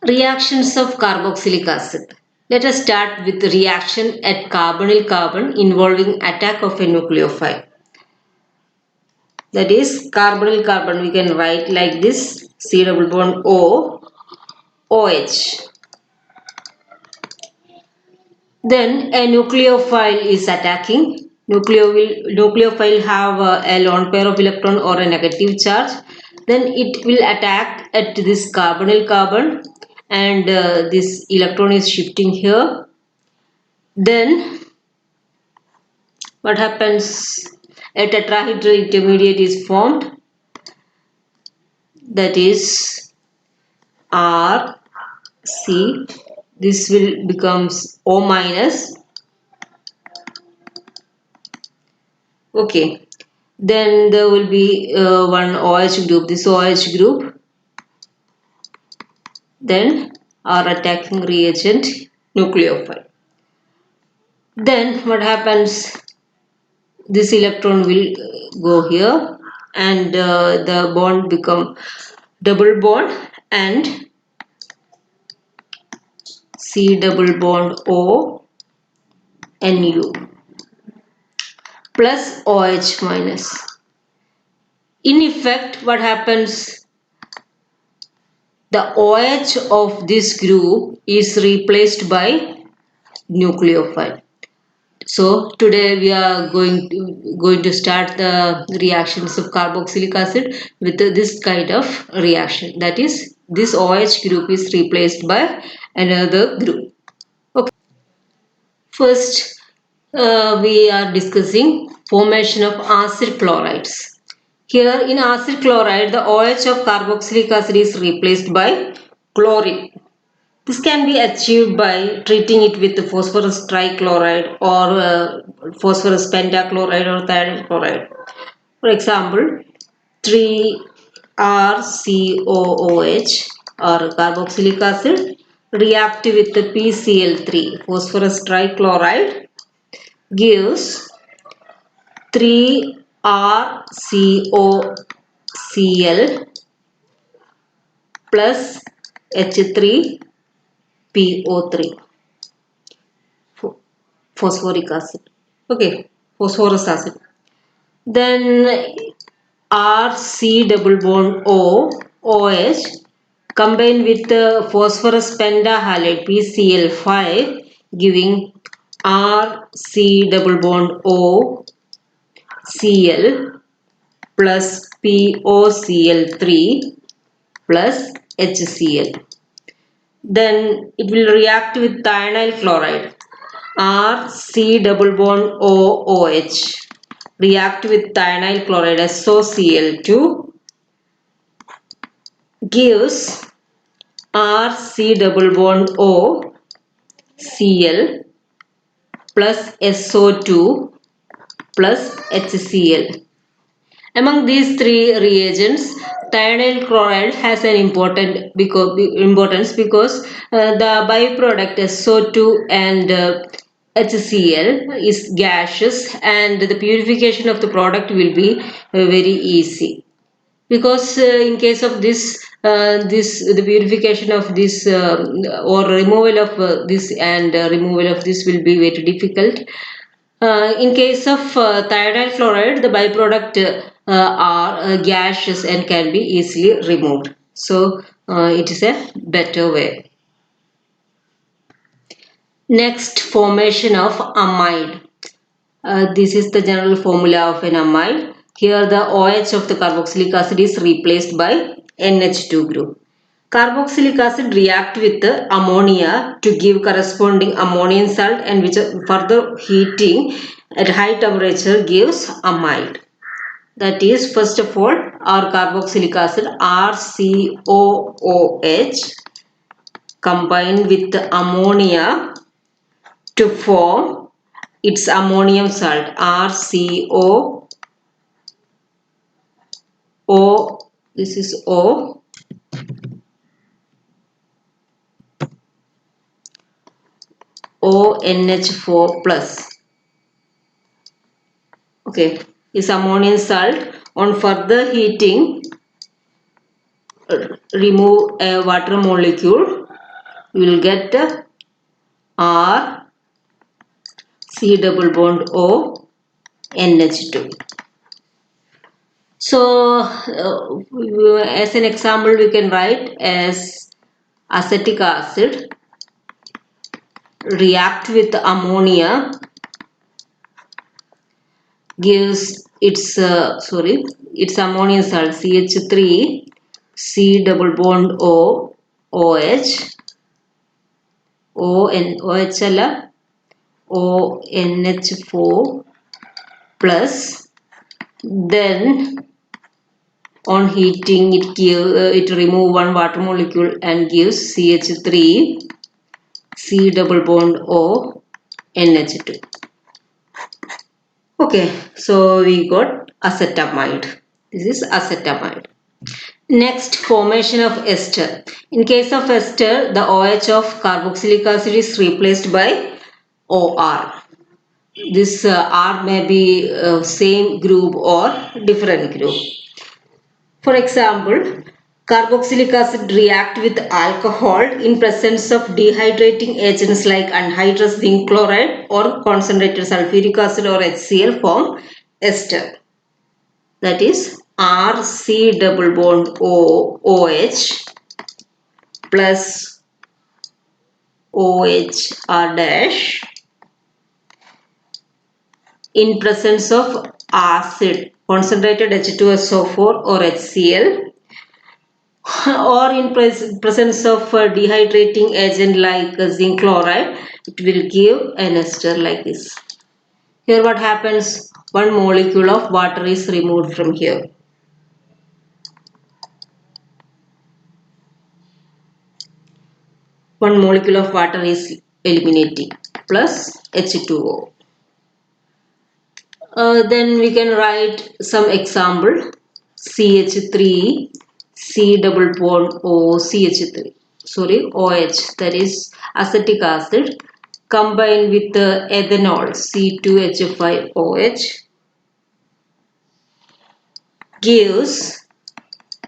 Reactions of carboxylic acid. Let us start with the reaction at carbonyl-carbon involving attack of a nucleophile. That is carbonyl-carbon, we can write like this, C double bond O, OH. Then a nucleophile is attacking. Nucleophile have a lone pair of electron or a negative charge. Then it will attack at this carbonyl carbon and this electron is shifting here. Then what happens? A tetrahedral intermediate is formed, that is R C. This will becomes O minus. Okay. Then there will be one OH group, this OH group. Then our attacking reagent nucleophile. Then what happens? This electron will go here and the bond become double bond and C double bond O Nu plus OH minus. In effect, what happens? The OH of this group is replaced by nucleophile. So today we are going to start the reactions of carboxylic acid with this kind of reaction. That is, this OH group is replaced by another group. Okay. First, we are discussing formation of acid chlorides. Here in acid chloride, the OH of carboxylic acid is replaced by chlorine. This can be achieved by treating it with phosphorus trichloride or phosphorus pentachloride or thionyl chloride. For example, 3RCOOH or carboxylic acid react with the PCl3, phosphorus trichloride, gives 3RCOCl plus H3PO3, phosphoric acid. Okay, phosphorus acid. Then RC double bond O, OH combined with the phosphorus pentahalide PCl5 giving RC double bond O Cl plus POCl3 plus HCl. Then it will react with thionyl chloride, RC double bond OOH, react with thionyl chloride SOCl2, gives RC double bond O Cl plus SO2 plus HCl. Among these three reagents, thionyl chloride has an importance because the byproduct SO2 and HCl is gaseous and the purification of the product will be very easy. Because in case of this, the purification of this or removal of this and removal of this will be very difficult. In case of thionyl fluoride, the byproduct are gaseous and can be easily removed. So it is a better way. Next, formation of amide. This is the general formula of an amide. Here the OH of the carboxylic acid is replaced by NH2 group. Carboxylic acid react with the ammonia to give corresponding ammonium salt and which further heating at high temperature gives amide. That is, first of all, our carboxylic acid RCOOH combined with the ammonia to form its ammonium salt RCO. This is O. ONH4 plus. Okay, is ammonium salt. On further heating, remove a water molecule you will get R C double bond O NH2. So as an example we can write as acetic acid react with ammonia gives its its ammonium salt CH3 C double bond O OH OH അല്ല ONH4 plus then on heating it remove one water molecule and gives CH3 C double bond O NH2. Okay, so we got acetamide. This is acetamide. Next, formation of ester. In case of ester, the OH of carboxylic acid is replaced by OR. This R may be same group or different group. For example, carboxylic acid react with alcohol in presence of dehydrating agents like anhydrous zinc chloride or concentrated sulfuric acid or HCl form ester. That is RC double bond OH plus OHR dash in presence of acid concentrated H2SO4 or HCl or in presence of dehydrating agent like zinc chloride, it will give an ester like this. Here what happens? One molecule of water is removed from here. One molecule of water is eliminating plus H2O. Then we can write some example. CH3 C double bond O CH3 OH, that is acetic acid combined with ethanol C2H5OH gives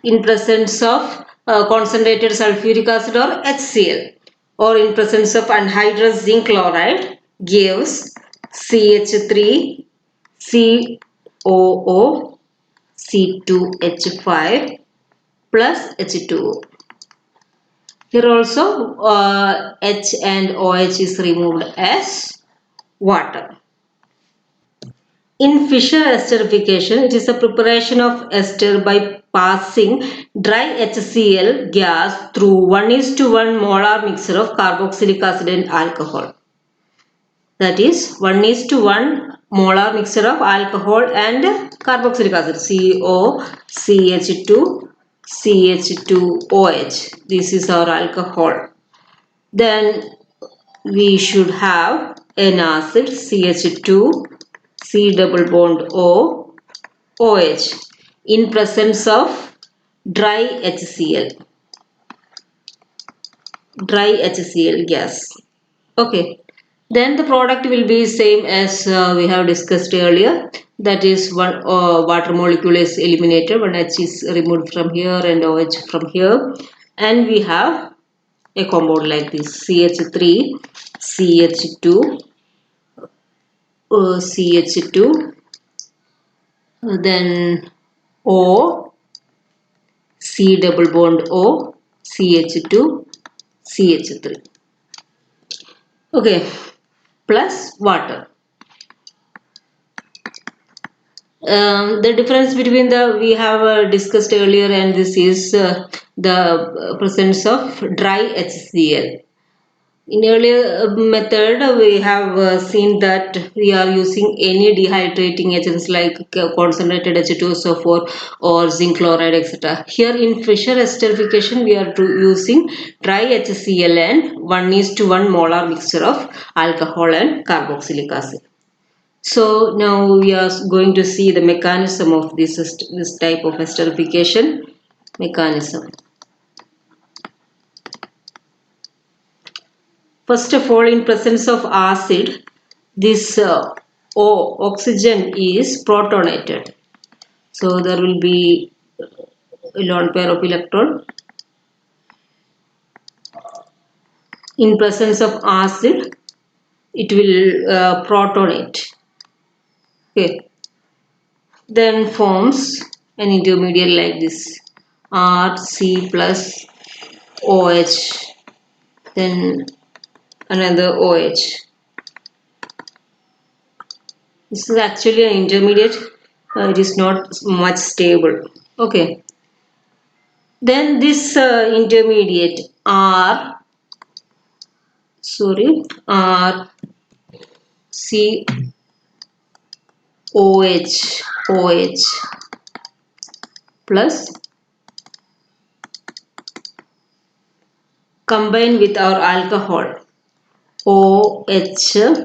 in presence of concentrated sulfuric acid or HCl or in presence of anhydrous zinc chloride gives CH3 COO C2H5 plus H2O. Here also H and OH is removed as water. In Fischer esterification, it is a preparation of ester by passing dry HCl gas through 1:1 molar mixture of carboxylic acid and alcohol. That is 1:1 molar mixture of alcohol and carboxylic acid COCH2 CH2OH. This is our alcohol. Then we should have an acid CH2 C double bond O OH in presence of dry HCl gas. Okay. Then the product will be same as we have discussed earlier. That is one water molecule is eliminated, one H is removed from here and OH from here, and we have a compound like this CH3 CH2 CH2 then O C double bond O CH2 CH3. Okay, plus water. The difference between the we have discussed earlier and this is the presence of dry HCl. In earlier method we have seen that we are using any dehydrating agents like concentrated H2SO4 or zinc chloride etc. Here in Fischer esterification we are using dry HCl and 1:1 molar mixture of alcohol and carboxylic acid. So now we are going to see the mechanism of this type of esterification mechanism. First of all, in presence of acid, this oxygen is protonated. So there will be a lone pair of electron. in presence of acid, it will protonate. Okay. Then forms an intermediate like this, Rc plus OH, then another OH. This is actually an intermediate. It is not much stable. Okay. Then this intermediate R C OH plus combine with our alcohol OH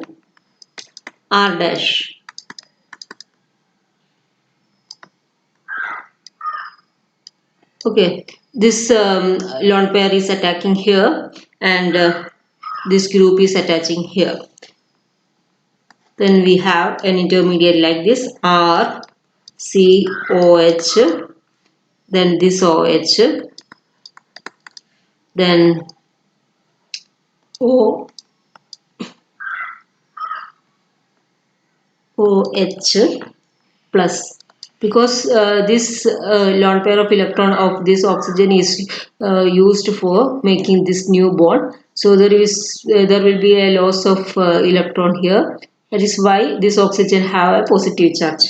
R dash. Okay, this lone pair is attacking here, and this group is attaching here. Then we have an intermediate like this, R C OH, then this OH, then OH plus, because this lone pair of electron of this oxygen is used for making this new bond, so there will be a loss of electron here. That is why this oxygen have a positive charge,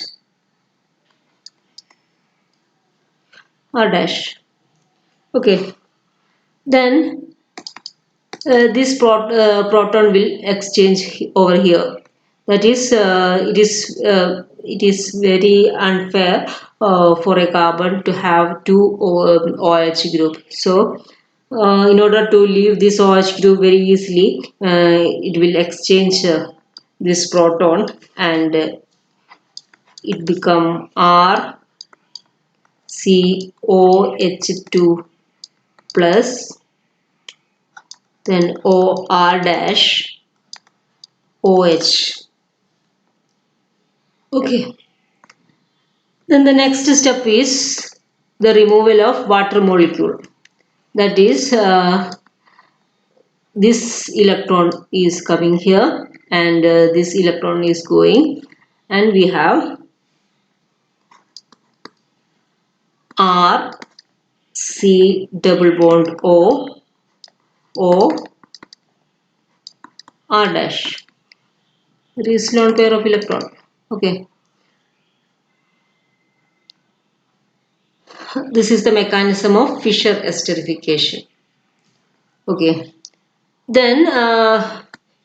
R dash. Okay, then this proton will exchange over here. That is, it is very unfair for a carbon to have two OH group. So, in order to leave this OH group very easily, it will exchange this proton, and it become RCOH2 plus, then OR dash OH. Okay. Then the next step is the removal of water molecule. That is, this electron is coming here, and this electron is going, and we have R C double bond O R dash. There is lone pair of electron. Okay. This is the mechanism of Fischer esterification. Okay. Then,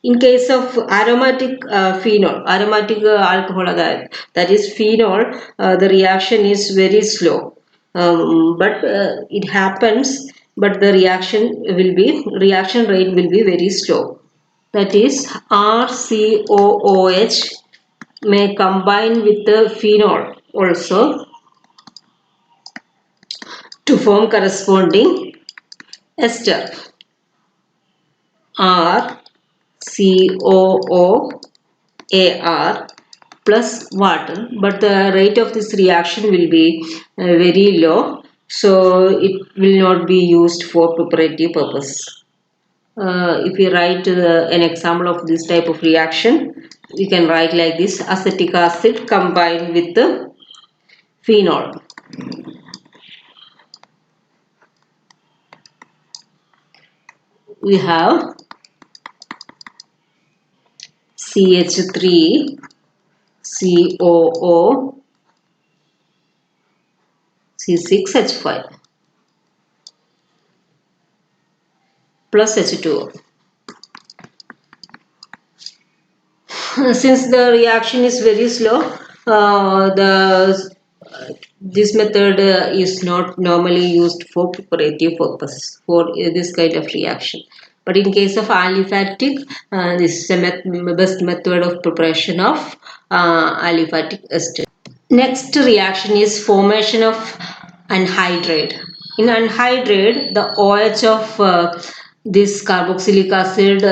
in case of aromatic aromatic alcohol, that is phenol, the reaction is very slow. But it happens, but the reaction rate will be very slow. That is, RCOOH may combine with the phenol also to form corresponding ester. RCOOAR plus water, but the rate of this reaction will be very low, so it will not be used for preparative purpose. If we write an example of this type of reaction, we can write like this: acetic acid combined with the phenol. We have CH3 COO C6H5 plus H2O. Since the reaction is very slow, this method is not normally used for preparative purpose for this kind of reaction. But in case of aliphatic, this is the best method of preparation of aliphatic ester. Next reaction is formation of anhydride. In anhydride, the OH of this carboxylic acid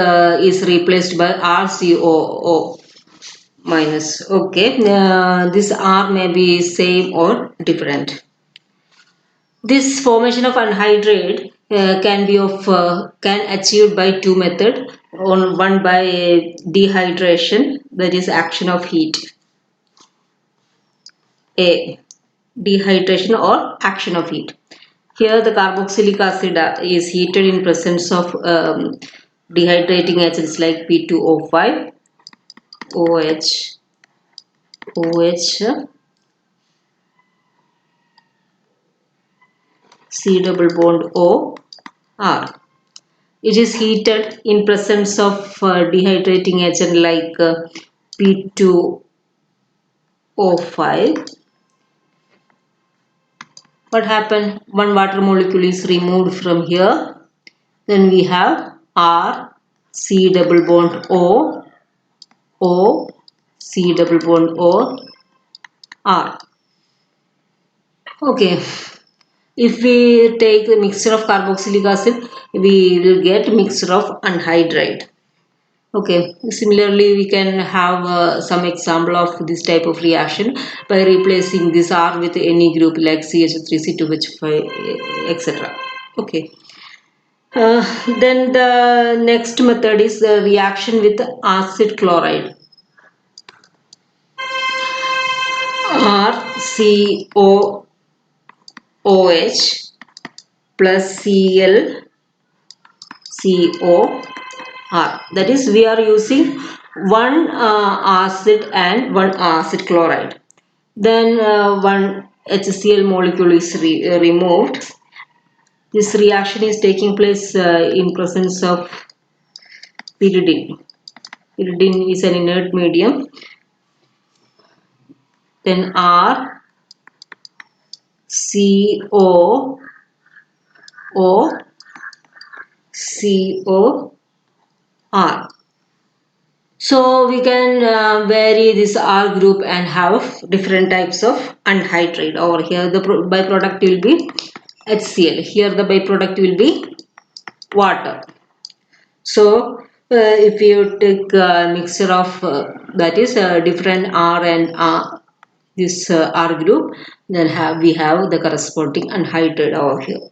is replaced by RCOO minus. Okay, this R may be same or different. This formation of anhydride can achieved by two methods. One by dehydration, that is action of heat. A dehydration or action of heat. Here the carboxylic acid is heated in presence of dehydrating agents like P2O5, OH, OH, C double bond O, R. It is heated in presence of dehydrating agent like P2O5. What happened? One water molecule is removed from here. Then we have R, C double bond O, O, C double bond O, R. Okay. If we take the mixture of carboxylic acid, we will get mixture of anhydride. Okay. Similarly, we can have some example of this type of reaction by replacing this R with any group like CH3, C2H5, etc. Okay. Then the next method is the reaction with acid chloride. RCOOH plus ClCOR. That is, we are using one acid and one acid chloride. Then one HCl molecule is removed. This reaction is taking place in presence of pyridine. Pyridine is an inert medium. Then R, CO, O, CO, R. So we can vary this R group and have different types of anhydride. Over here the byproduct will be HCl. Here the byproduct will be water. So if you take a mixture of that is different R and this R group, then we have the corresponding anhydride over here.